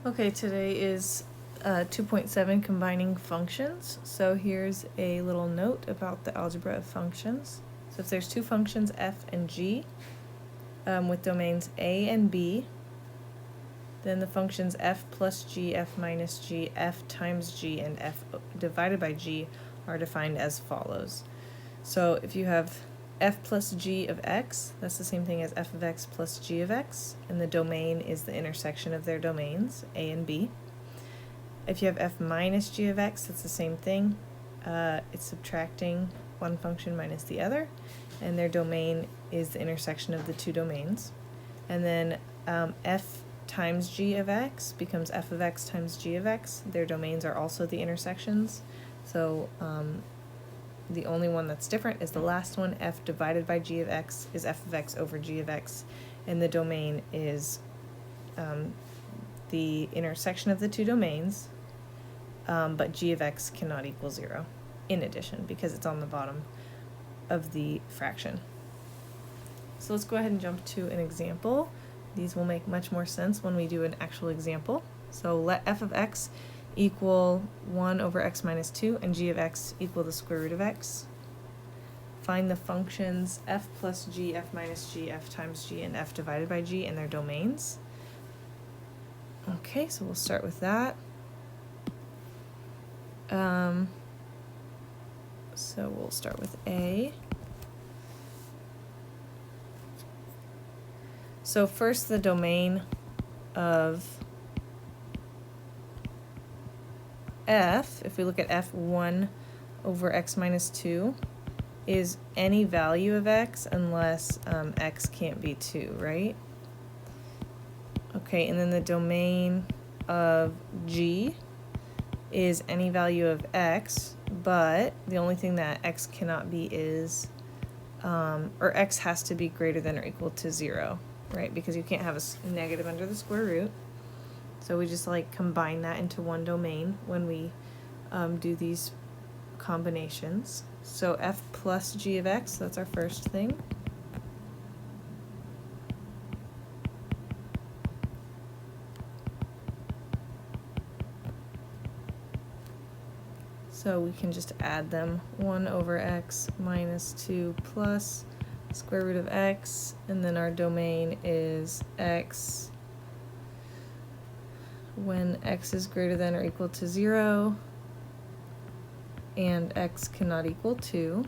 Okay, today is 2.7 combining functions. So here's a little note about the algebra of functions. So if there's two functions f and g with domains a and b, then the functions f plus g, f minus g, f times g, and f divided by g are defined as follows. So if you have f plus g of x, that's the same thing as f of x plus g of x, and the domain is the intersection of their domains, a and b. If you have f minus g of x, that's the same thing. It's subtracting one function minus the other, and their domain is the intersection of the two domains. And then f times g of x becomes f of x times g of x. Their domains are also the intersections. So the only one that's different is the last one. F divided by g of x is f of x over g of x, and the domain is the intersection of the two domains, but g of x cannot equal 0 in addition because it's on the bottom of the fraction. So let's go ahead and jump to an example. These will make much more sense when we do an actual example. So let f of x equal 1 over x minus 2 and g of x equal the square root of x. Find the functions f plus g, f minus g, f times g, and f divided by g and their domains. Okay, so we'll start with that. So we'll start with A. So first the domain of f, if we look at f1 over x minus 2, is any value of x unless x can't be 2, right? Okay, and then the domain of g is any value of x, but the only thing that x cannot be is, or x has to be greater than or equal to 0, right? Because you can't have a negative under the square root. So we just like combine that into one domain when we do these combinations. So f plus g of x, that's our first thing. So we can just add them. 1 over x minus 2 plus square root of x, and then our domain is x when x is greater than or equal to 0 and x cannot equal 2.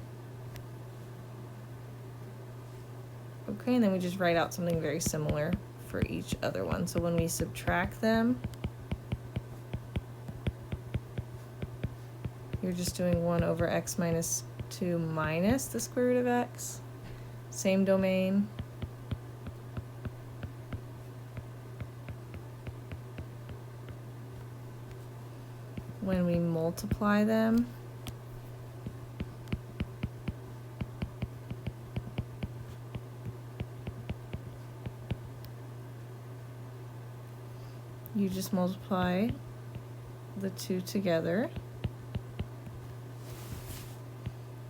Okay, and then we just write out something very similar for each other one. So when we subtract them, you're just doing 1 over x minus 2 minus the square root of x. Same domain. When we multiply them, you just multiply the two together.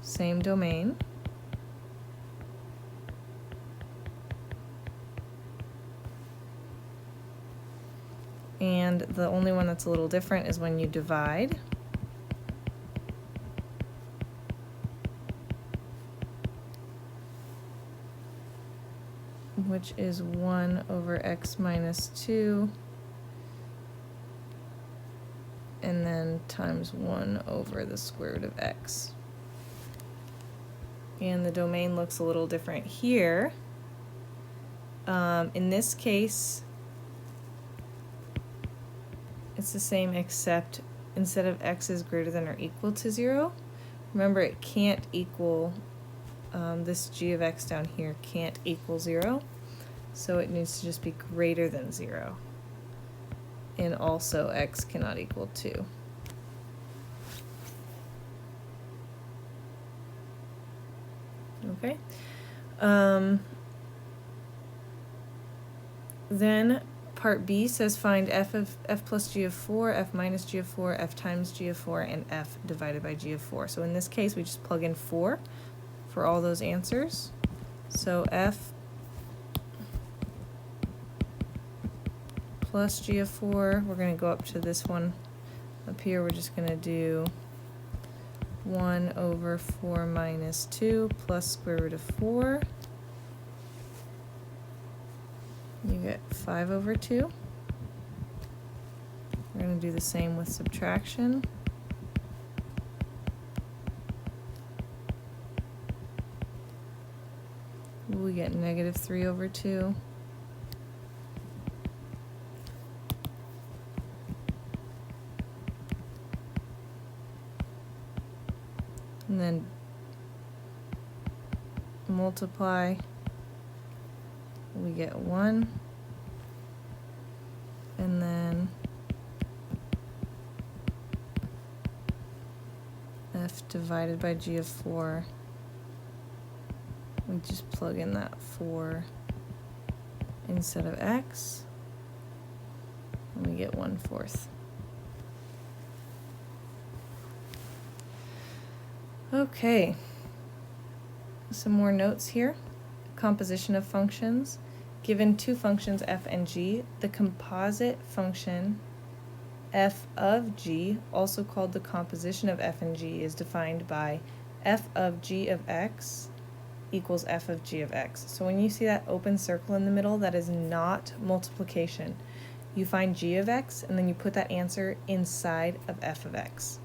Same domain. And the only one that's a little different is when you divide. Which is 1 over x minus 2. And then times 1 over the square root of x. And the domain looks a little different here. In this case, it's the same except instead of x is greater than or equal to 0, remember it can't equal, this g of x down here can't equal 0, so it needs to just be greater than 0. And also x cannot equal 2. Okay. Then part B says find f plus g of 4, f minus g of 4, f times g of 4, and f divided by g of 4. So in this case, we just plug in 4 for all those answers. So f plus g of 4. We're going to go up to this one. Up here, we're just going to do 1 over 4 minus 2 plus square root of 4. You get 5 over 2. We're going to do the same with subtraction. We get negative 3 over 2. And then multiply, we get 1. And then f divided by g of 4. We just plug in that 4 instead of x, and we get 1/4. Okay, some more notes here. Composition of functions. Given two functions f and g, the composite function f of g, also called the composition of f and g, is defined by f of g of x equals f of g of x. So when you see that open circle in the middle, that is not multiplication. You find g of x and then you put that answer inside of f of x.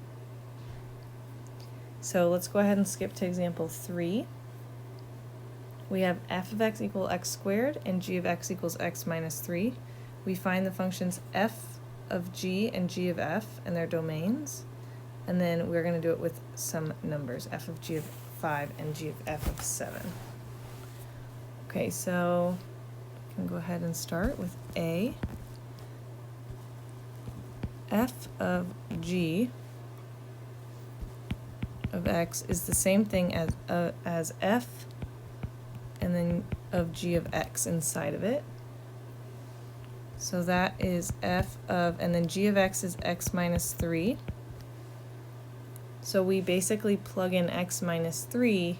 So let's go ahead and skip to example 3. We have f of x equals x squared and g of x equals x minus 3. We find the functions f of g and g of f and their domains, and then we're going to do it with some numbers, f of g of 5 and g of f of 7. Okay, so we can go ahead and start with A. F of g of x is the same thing as f and then of g of x inside of it. So that is f of, and then g of x is x minus 3. So we basically plug in x minus 3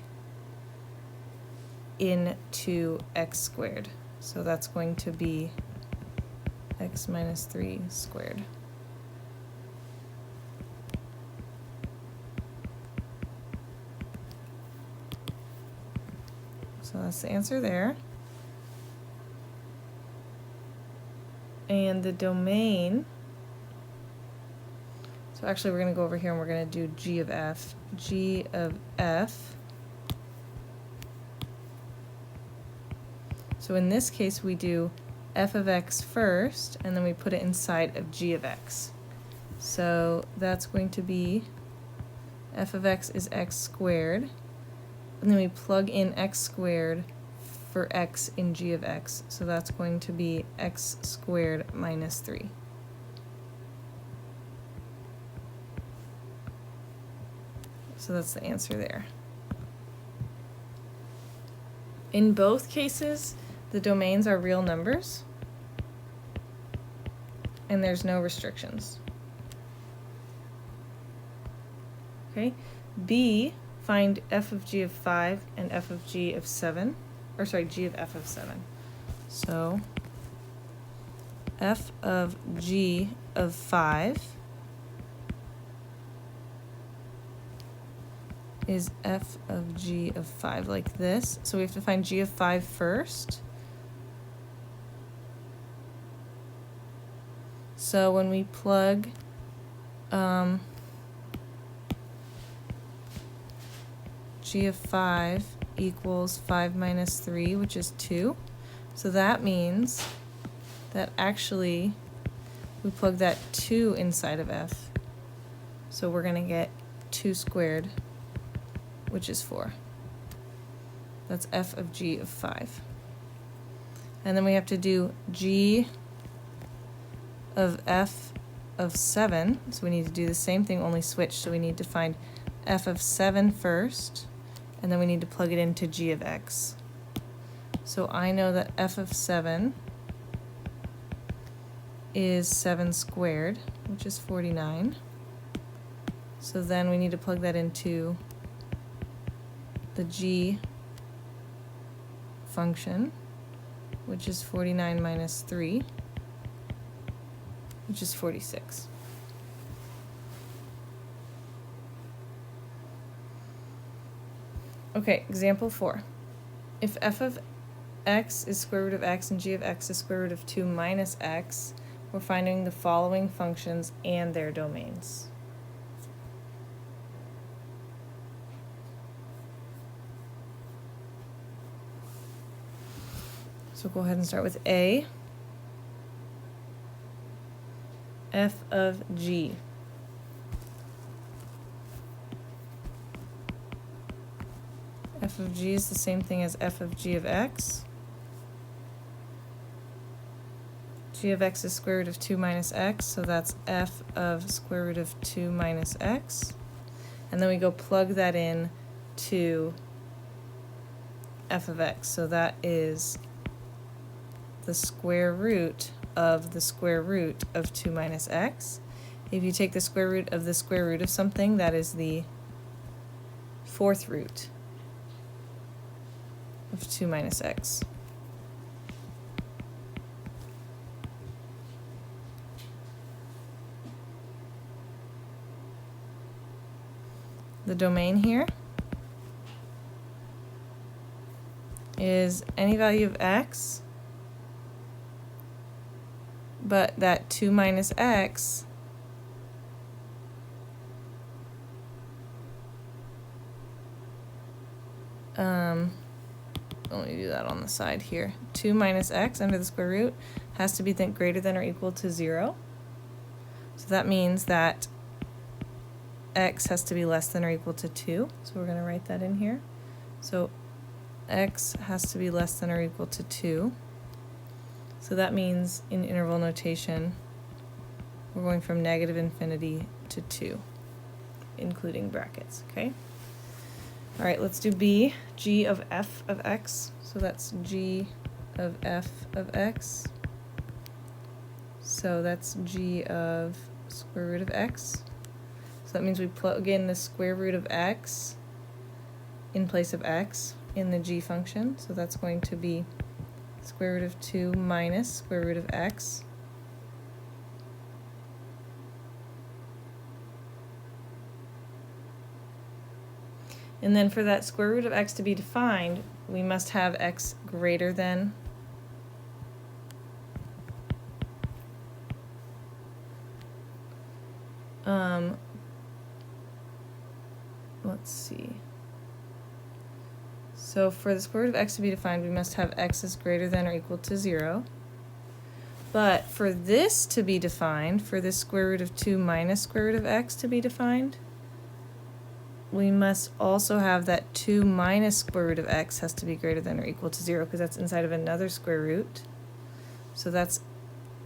into x squared. So that's going to be x minus 3 squared. So that's the answer there. And the domain, so actually we're going to go over here and we're going to do g of f. G of f. So in this case we do f of x first and then we put it inside of g of x. So that's going to be f of x is x squared, and then we plug in x squared for x in g of x. So that's going to be x squared minus 3. So that's the answer there. In both cases, the domains are real numbers, and there's no restrictions. Okay, B, find f of g of 5 and f of g of 7, or sorry, g of f of 7. So f of g of 5 is f of g of 5, like this. So we have to find g of 5 first. So when we plug g of 5 equals 5 minus 3, which is 2. So that means that actually we plug that 2 inside of f. So we're going to get 2 squared, which is 4. That's f of g of 5. And then we have to do g of f of 7. So we need to do the same thing, only switch. So we need to find f of 7 first, and then we need to plug it into g of x. So I know that f of 7 is 7 squared, which is 49. So then we need to plug that into the g function, which is 49 minus 3. which is 46. Okay, example 4. If f of x is square root of x and g of x is square root of 2 minus x, we're finding the following functions and their domains. So go ahead and start with A. F of g. F of g is the same thing as f of g of x. G of x is square root of 2 minus x, so that's f of square root of 2 minus x. And then we go plug that in to f of x, so that is the square root of the square root of 2 minus x. If you take the square root of something, that is the fourth root of 2 minus x. The domain here is any value of x, but that 2 minus x let me do that on the side here. 2 minus x under the square root has to be greater than or equal to 0. So that means that x has to be less than or equal to 2. So we're going to write that in here. So x has to be less than or equal to 2. So that means in interval notation, we're going from negative infinity to 2, including brackets, okay? All right, let's do B, g of f of x. So that's g of f of x. So that's g of square root of x. So that means we plug in the square root of x in place of x in the g function. So that's going to be square root of 2 minus square root of x. And then for that square root of x to be defined, we must have x greater than let's see. So for the square root of x to be defined, we must have x is greater than or equal to 0. But for this to be defined, for this square root of 2 minus square root of x to be defined, we must also have that 2 minus square root of x has to be greater than or equal to 0, because that's inside of another square root. So that's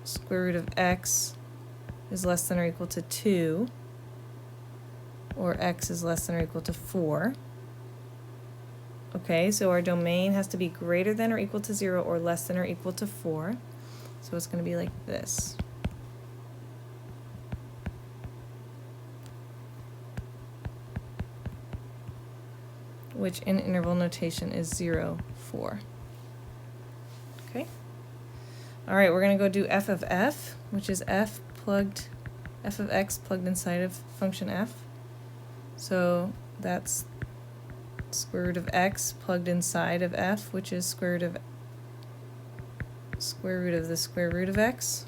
square root of x is less than or equal to 2, or x is less than or equal to 4. Okay, so our domain has to be greater than or equal to 0 or less than or equal to 4. So it's going to be like this. Which in interval notation is 0, 4. Okay? All right, we're going to go do f of f, which is f of x plugged inside of function f. So that's square root of x plugged inside of f, which is square root of the square root of x,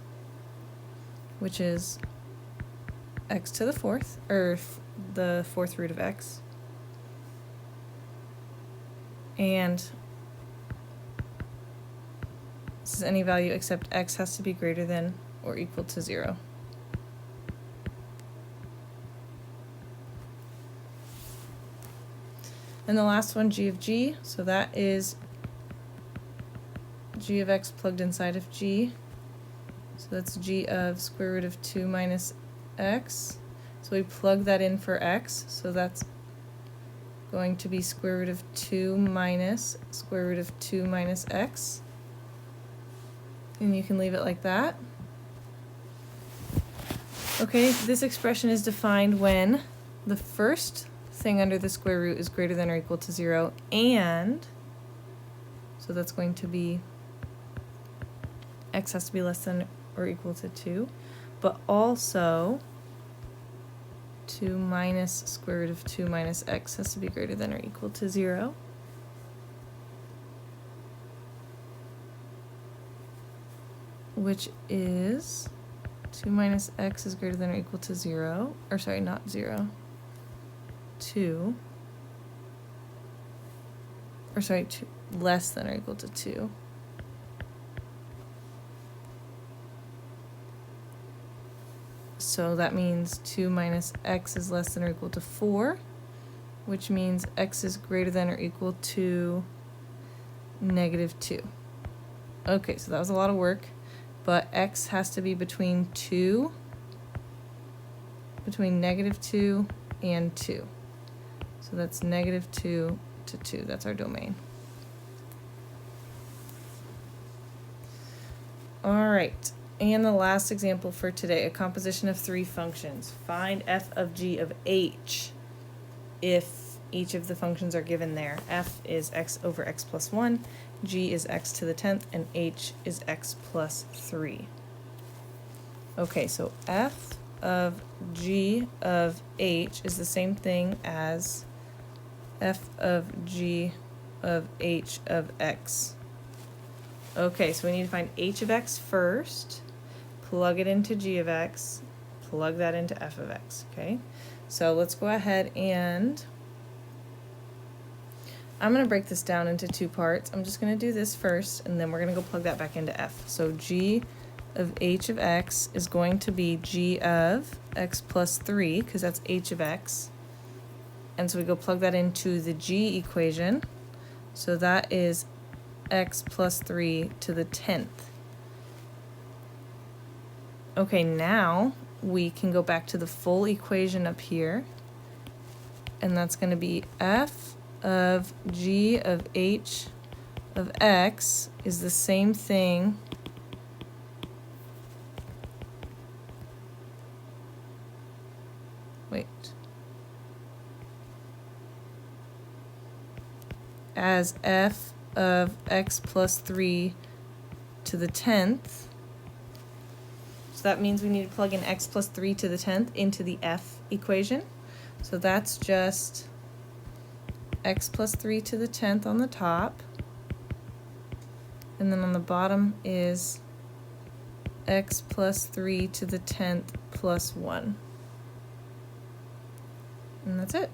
which is x to the fourth, or the fourth root of x. And this is any value except x has to be greater than or equal to 0. And the last one, g of g, so that is g of x plugged inside of g. So that's g of square root of 2 minus x. So we plug that in for x, so that's going to be square root of 2 minus square root of 2 minus x. And you can leave it like that. Okay, this expression is defined when the first thing under the square root is greater than or equal to 0, and so that's going to be x has to be less than or equal to 2, but also 2 minus square root of 2 minus x has to be greater than or equal to 0. Which is 2 minus x is greater than or equal to 0, or sorry, not 0, 2, or sorry, 2, less than or equal to 2. So that means 2 minus x is less than or equal to 4, which means x is greater than or equal to negative 2. Okay, so that was a lot of work, but x has to be between negative 2 and 2. So that's negative 2 to 2. That's our domain. All right. And the last example for today, a composition of 3 functions. Find f of g of h if each of the functions are given there. F is x over x plus 1, g is x to the 10th, and h is x plus 3. Okay, so f of g of h is the same thing as f of g of h of x. Okay, so we need to find h of x first, plug it into g of x, plug that into f of x, okay? So let's go ahead and I'm going to break this down into 2 parts. I'm just going to do this first, and then we're going to go plug that back into f. So g of h of x is going to be g of x plus 3, because that's h of x. And so we go plug that into the g equation. So that is x plus 3 to the 10th. Okay, now we can go back to the full equation up here, and that's going to be f of g of h of x is the same thing as f of x plus 3 to the 10th. So that means we need to plug in x plus 3 to the 10th into the f equation. So that's just x plus 3 to the 10th on the top. And then on the bottom is x plus 3 to the 10th plus 1. And that's it.